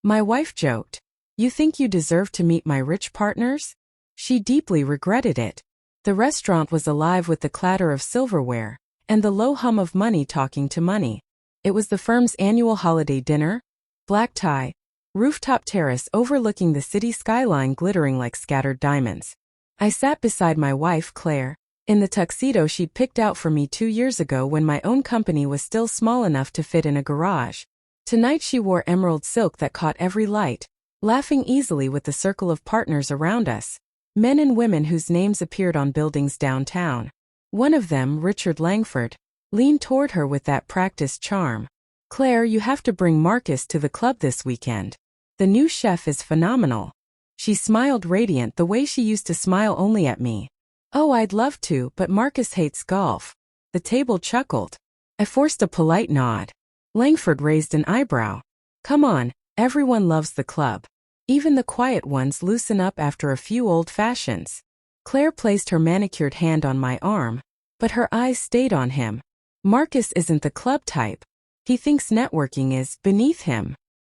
My wife joked. You think you deserve to meet my rich partners? She deeply regretted it. The restaurant was alive with the clatter of silverware and the low hum of money talking to money. It was the firm's annual holiday dinner, black tie, rooftop terrace overlooking the city skyline glittering like scattered diamonds. I sat beside my wife, Claire, in the tuxedo she'd picked out for me 2 years ago when my own company was still small enough to fit in a garage. Tonight she wore emerald silk that caught every light, laughing easily with the circle of partners around us, men and women whose names appeared on buildings downtown. One of them, Richard Langford, leaned toward her with that practiced charm. Claire, you have to bring Marcus to the club this weekend. The new chef is phenomenal. She smiled radiant the way she used to smile only at me. Oh, I'd love to, but Marcus hates golf. The table chuckled. I forced a polite nod. Langford raised an eyebrow. Come on, everyone loves the club. Even the quiet ones loosen up after a few old fashions. Claire placed her manicured hand on my arm, but her eyes stayed on him. Marcus isn't the club type. He thinks networking is beneath him.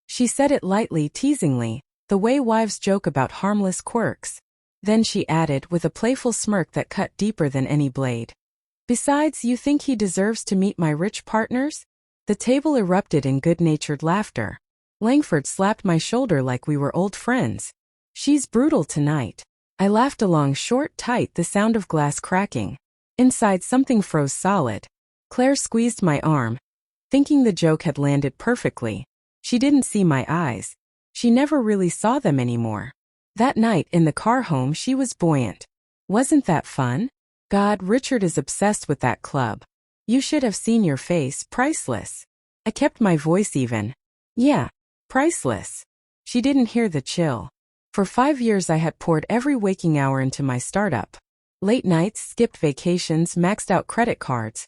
She said it lightly, teasingly, the way wives joke about harmless quirks. Then she added with a playful smirk that cut deeper than any blade. Besides, you think he deserves to meet my rich partners? The table erupted in good-natured laughter. Langford slapped my shoulder like we were old friends. She's brutal tonight. I laughed along short, tight, the sound of glass cracking. Inside something froze solid. Claire squeezed my arm, thinking the joke had landed perfectly. She didn't see my eyes. She never really saw them anymore. That night in the car home she was buoyant. Wasn't that fun? God, Richard is obsessed with that club. You should have seen your face, priceless. I kept my voice even. Yeah, priceless. She didn't hear the chill. For 5 years I had poured every waking hour into my startup. Late nights, skipped vacations, maxed out credit cards.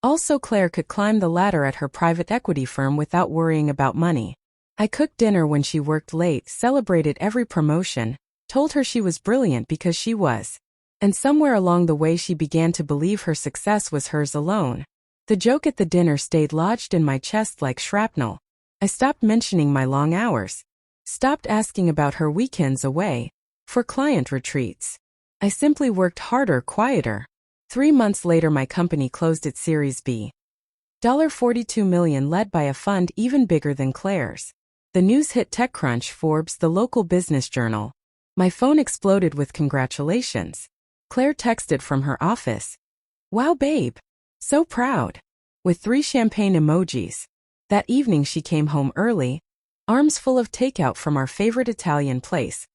Also, Claire could climb the ladder at her private equity firm without worrying about money. I cooked dinner when she worked late, celebrated every promotion, told her she was brilliant because she was. And somewhere along the way she began to believe her success was hers alone. The joke at the dinner stayed lodged in my chest like shrapnel. I stopped mentioning my long hours. Stopped asking about her weekends away, for client retreats. I simply worked harder, quieter. 3 months later my company closed its Series B. $42 million led by a fund even bigger than Claire's. The news hit TechCrunch, Forbes, the local business journal. My phone exploded with congratulations. Claire texted from her office. Wow, babe. So proud. With 3 champagne emojis. That evening she came home early, arms full of takeout from our favorite Italian place,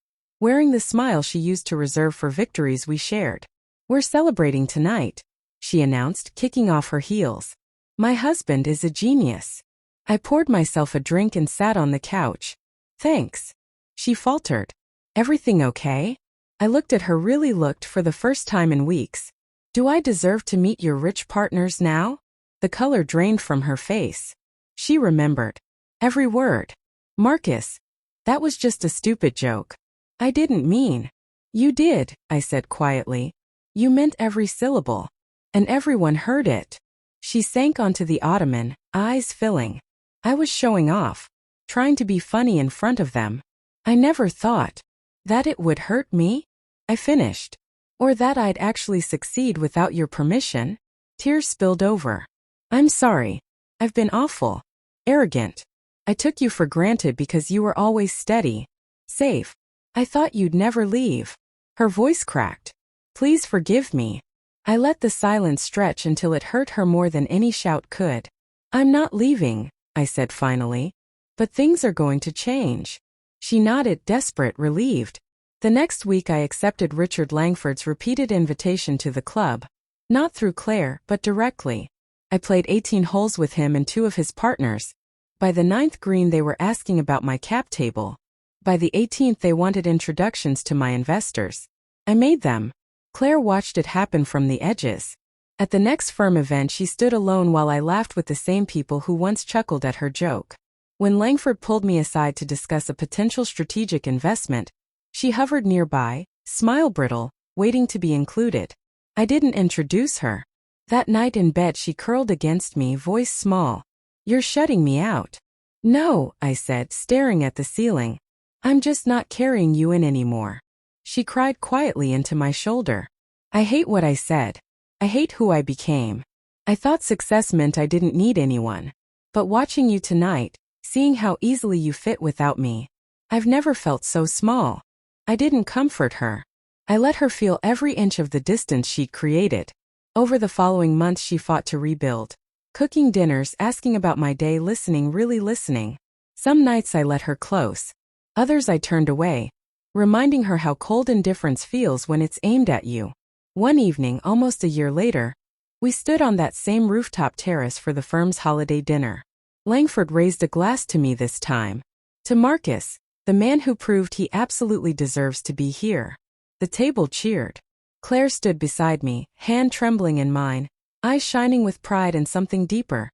wearing the smile she used to reserve for victories we shared. We're celebrating tonight, she announced, kicking off her heels. My husband is a genius. I poured myself a drink and sat on the couch. Thanks. She faltered. Everything okay? I looked at her, really looked for the first time in weeks. Do I deserve to meet your rich partners now? The color drained from her face. She remembered. Every word. Marcus. That was just a stupid joke. I didn't mean. You did, I said quietly. You meant every syllable. And everyone heard it. She sank onto the ottoman, eyes filling. I was showing off, trying to be funny in front of them. I never thought that it would hurt me, I finished. Or that I'd actually succeed without your permission. Tears spilled over. I'm sorry. I've been awful. Arrogant. I took you for granted because you were always steady. Safe. I thought you'd never leave. Her voice cracked. Please forgive me. I let the silence stretch until it hurt her more than any shout could. I'm not leaving, I said finally. But things are going to change. She nodded, desperate, relieved. The next week I accepted Richard Langford's repeated invitation to the club. Not through Claire, but directly. I played 18 holes with him and 2 of his partners. By the 9th green they were asking about my cap table. By the 18th they wanted introductions to my investors. I made them. Claire watched it happen from the edges. At the next firm event she stood alone while I laughed with the same people who once chuckled at her joke. When Langford pulled me aside to discuss a potential strategic investment, she hovered nearby, smile brittle, waiting to be included. I didn't introduce her. That night in bed she curled against me, voice small. You're shutting me out. No, I said, staring at the ceiling. I'm just not carrying you in anymore. She cried quietly into my shoulder. I hate what I said. I hate who I became. I thought success meant I didn't need anyone. But watching you tonight, seeing how easily you fit without me, I've never felt so small. I didn't comfort her. I let her feel every inch of the distance she'd created. Over the following months she fought to rebuild. Cooking dinners, asking about my day, listening, really listening. Some nights I let her close. Others I turned away, reminding her how cold indifference feels when it's aimed at you. One evening, almost a year later, we stood on that same rooftop terrace for the firm's holiday dinner. Langford raised a glass to me this time. To Marcus, the man who proved he absolutely deserves to be here. The table cheered. Claire stood beside me, hand trembling in mine, eyes shining with pride and something deeper.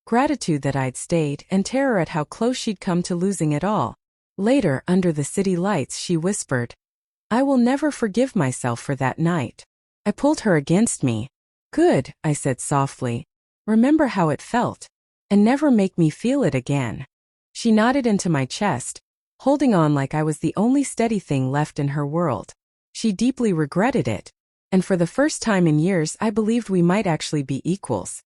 Gratitude that I'd stayed, and terror at how close she'd come to losing it all. Later, under the city lights, she whispered, I will never forgive myself for that night. I pulled her against me. Good, I said softly. Remember how it felt. And never make me feel it again. She nodded into my chest, holding on like I was the only steady thing left in her world. She deeply regretted it. And for the first time in years I believed we might actually be equals.